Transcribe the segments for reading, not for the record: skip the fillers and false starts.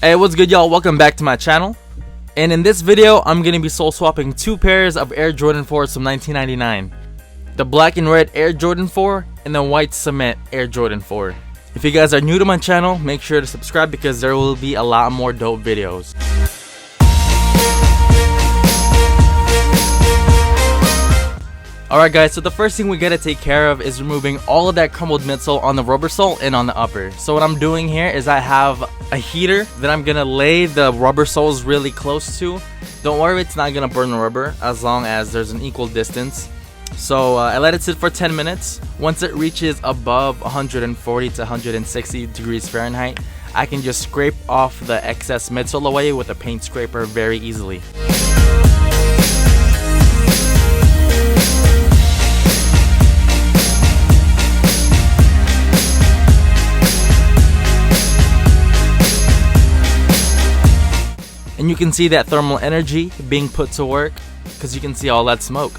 Hey, what's good, y'all? Welcome back to my channel. And in this video, I'm going to be sole swapping two pairs of Air Jordan 4s from 1999. The black and red Air Jordan 4 and the white cement Air Jordan 4. If you guys are new to my channel, make sure to subscribe because there will be a lot more dope videos. Alright guys, so the first thing we gotta take care of is removing all of that crumbled midsole on the rubber sole and on the upper. So what I'm doing here is I have a heater that I'm gonna lay the rubber soles really close to. Don't worry, it's not gonna burn the rubber as long as there's an equal distance. So I let it sit for 10 minutes. Once it reaches above 140 to 160 degrees Fahrenheit, I can just scrape off the excess midsole away with a paint scraper very easily. And you can see that thermal energy being put to work because you can see all that smoke.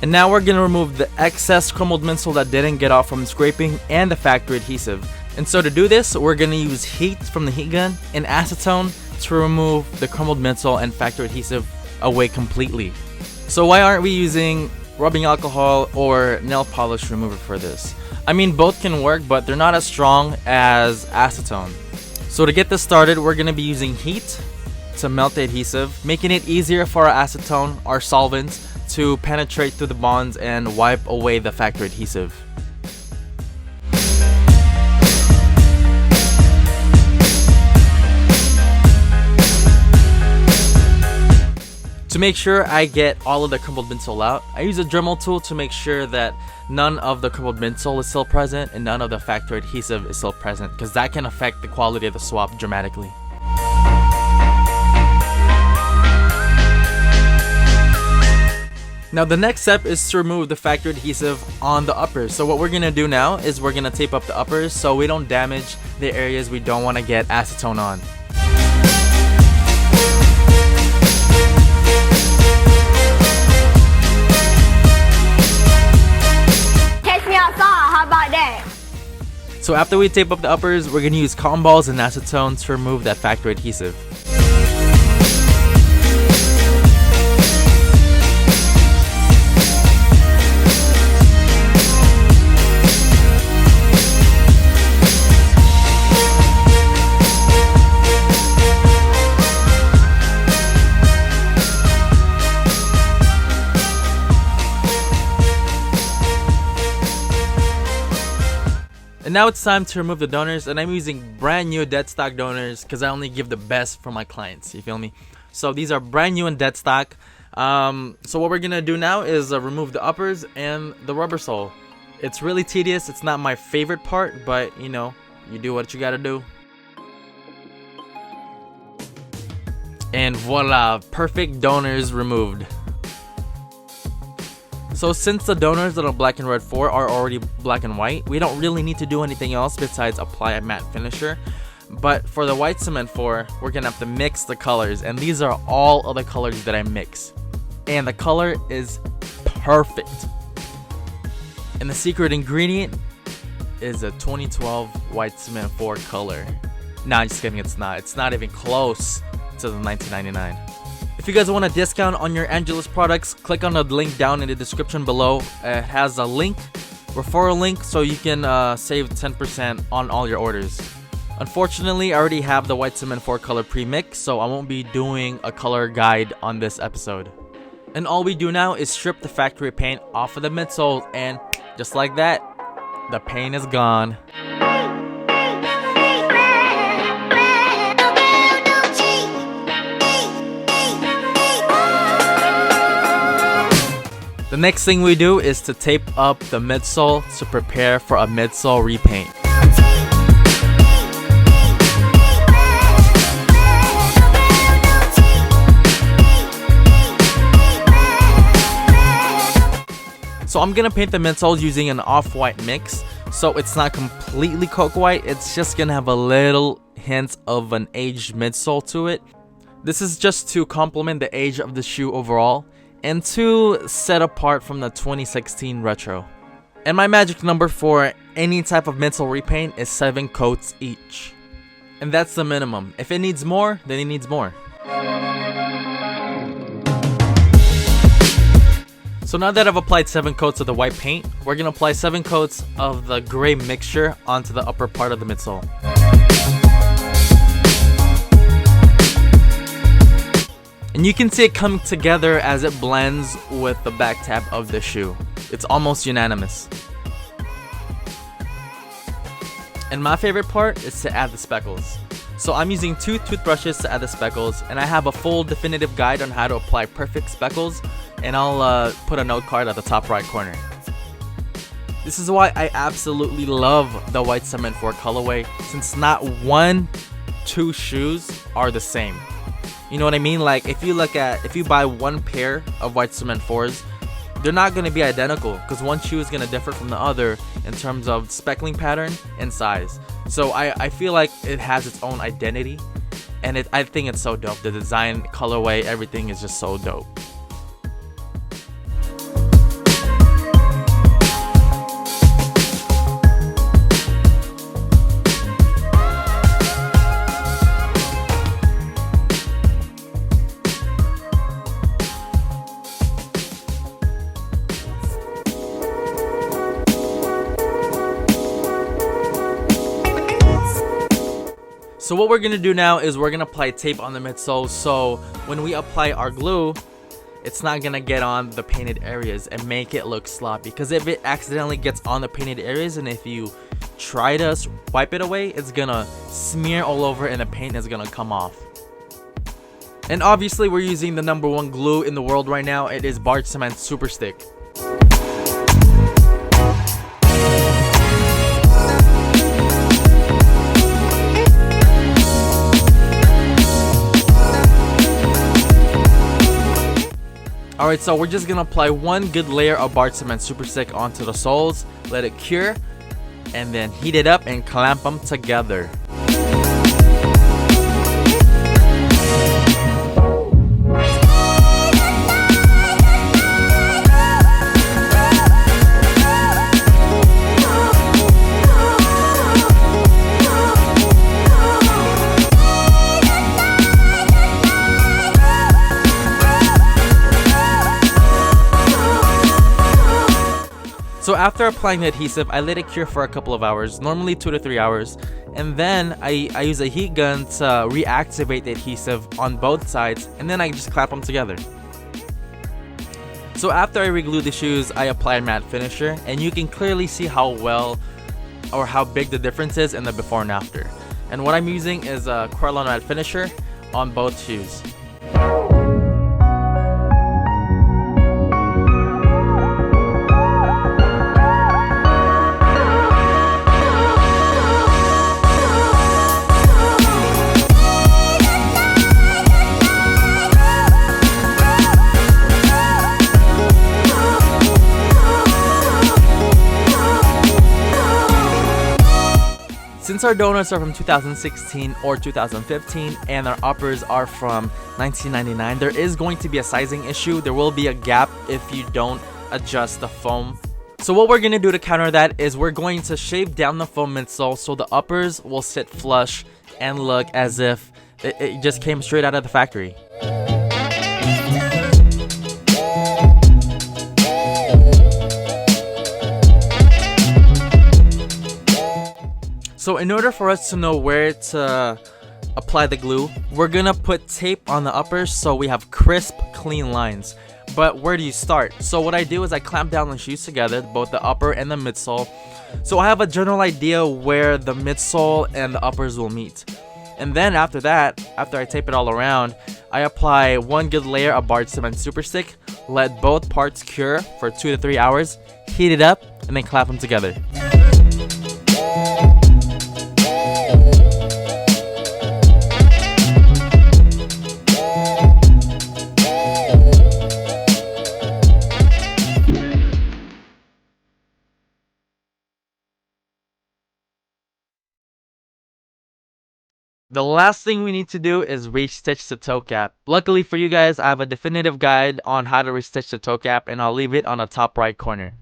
And now we're going to remove the excess crumbled midsole that didn't get off from scraping and the factory adhesive. And so to do this, we're going to use heat from the heat gun and acetone to remove the crumbled midsole and factory adhesive away completely. So why aren't we using rubbing alcohol or nail polish remover for this? I mean, both can work, but they're not as strong as acetone. So to get this started, we're going to be using heat to melt the adhesive, making it easier for our acetone, our solvents, to penetrate through the bonds and wipe away the factory adhesive. To make sure I get all of the crumbled midsole out, I use a Dremel tool to make sure that none of the crumbled midsole is still present and none of the factory adhesive is still present, because that can affect the quality of the swap dramatically. Now the next step is to remove the factory adhesive on the uppers. So what we're going to do now is we're going to tape up the uppers so we don't damage the areas we don't want to get acetone on. Catch me outside, how about that? So after we tape up the uppers, we're going to use cotton balls and acetone to remove that factory adhesive. And now it's time to remove the donors, and I'm using brand new dead stock donors because I only give the best for my clients, you feel me? So these are brand new and dead stock. So what we're gonna do now is remove the uppers and the rubber sole. It's really tedious, it's not my favorite part, but you know, you do what you gotta do. And voila, perfect donors removed. So since the donors on the black and red 4 are already black and white, we don't really need to do anything else besides apply a matte finisher. But for the white cement 4, we're going to have to mix the colors. And these are all of the colors that I mix. And the color is perfect. And the secret ingredient is a 2012 white cement 4 color. Nah, just kidding, it's not. It's not even close to the 1999. If you guys want a discount on your Angelus products, click on the link down in the description below. It has a link, referral link, so you can save 10% on all your orders. Unfortunately, I already have the white cement 4 color pre-mix, so I won't be doing a color guide on this episode. And all we do now is strip the factory paint off of the midsole, and just like that, the paint is gone. The next thing we do is to tape up the midsole to prepare for a midsole repaint. So I'm gonna paint the midsoles using an off-white mix, so it's not completely coke white, it's just gonna have a little hint of an aged midsole to it. This is just to complement the age of the shoe overall, and to set apart from the 2016 retro. And my magic number for any type of midsole repaint is 7 coats each. And that's the minimum. If it needs more, then it needs more. So now that I've applied 7 coats of the white paint, we're going to apply 7 coats of the gray mixture onto the upper part of the midsole. And you can see it come together as it blends with the back tab of the shoe. It's almost unanimous. And my favorite part is to add the speckles. So I'm using 2 toothbrushes to add the speckles, and I have a full definitive guide on how to apply perfect speckles, and I'll put a note card at the top right corner. This is why I absolutely love the white cement 4 colorway, since not 2 shoes are the same. You know what I mean? Like if you buy 1 pair of white cement 4s, they're not going to be identical because one shoe is going to differ from the other in terms of speckling pattern and size. So I feel like it has its own identity, and I think it's so dope. The design, colorway, everything is just so dope. So what we're going to do now is we're going to apply tape on the midsole, so when we apply our glue, it's not going to get on the painted areas and make it look sloppy. Because if it accidentally gets on the painted areas and if you try to wipe it away, it's going to smear all over and the paint is going to come off. And obviously we're using the #1 glue in the world right now. It is Bred Cement Super Stick. Alright, so we're just gonna apply 1 good layer of Bred Cement Super Stick onto the soles, let it cure, and then heat it up and clamp them together. So after applying the adhesive, I let it cure for a couple of hours, normally 2 to 3 hours, and then I use a heat gun to reactivate the adhesive on both sides, and then I just clap them together. So after I reglue the shoes, I apply a matte finisher, and you can clearly see how well or how big the difference is in the before and after. And what I'm using is a Krylon matte finisher on both shoes. Since our donuts are from 2016 or 2015 and our uppers are from 1999, there is going to be a sizing issue. There will be a gap if you don't adjust the foam. So what we're going to do to counter that is we're going to shave down the foam midsole so the uppers will sit flush and look as if it just came straight out of the factory. So in order for us to know where to apply the glue, we're gonna put tape on the uppers so we have crisp, clean lines. But where do you start? So what I do is I clamp down the shoes together, both the upper and the midsole. So I have a general idea where the midsole and the uppers will meet. And then after that, after I tape it all around, I apply 1 good layer of Bred Cement Super Stick, let both parts cure for 2 to 3 hours, heat it up, and then clap them together. The last thing we need to do is restitch the toe cap. Luckily for you guys, I have a definitive guide on how to restitch the toe cap, and I'll leave it on the top right corner.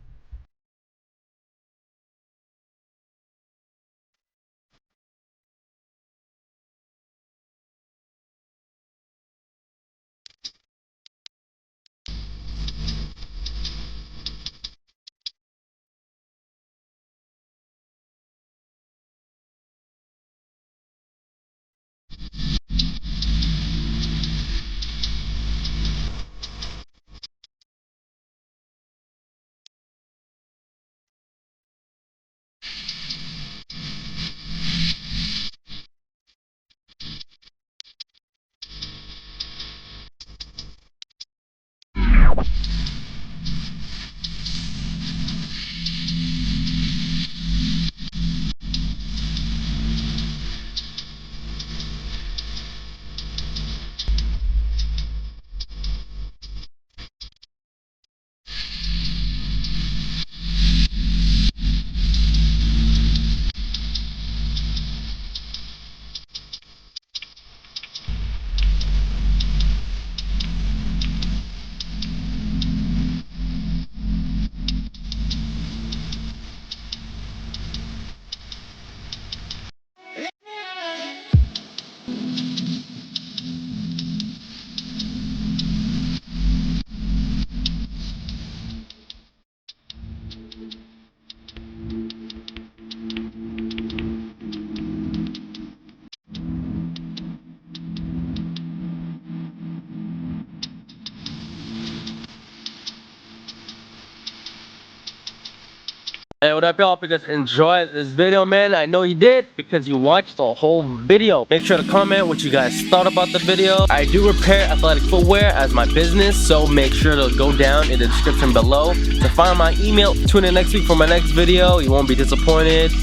Hey, what up, y'all? Hope you guys enjoyed this video, man. I know you did because you watched the whole video. Make sure to comment what you guys thought about the video. I do repair athletic footwear as my business, so make sure to go down in the description below to find my email. Tune in next week for my next video. You won't be disappointed.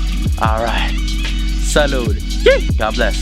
All right. Salud. God bless.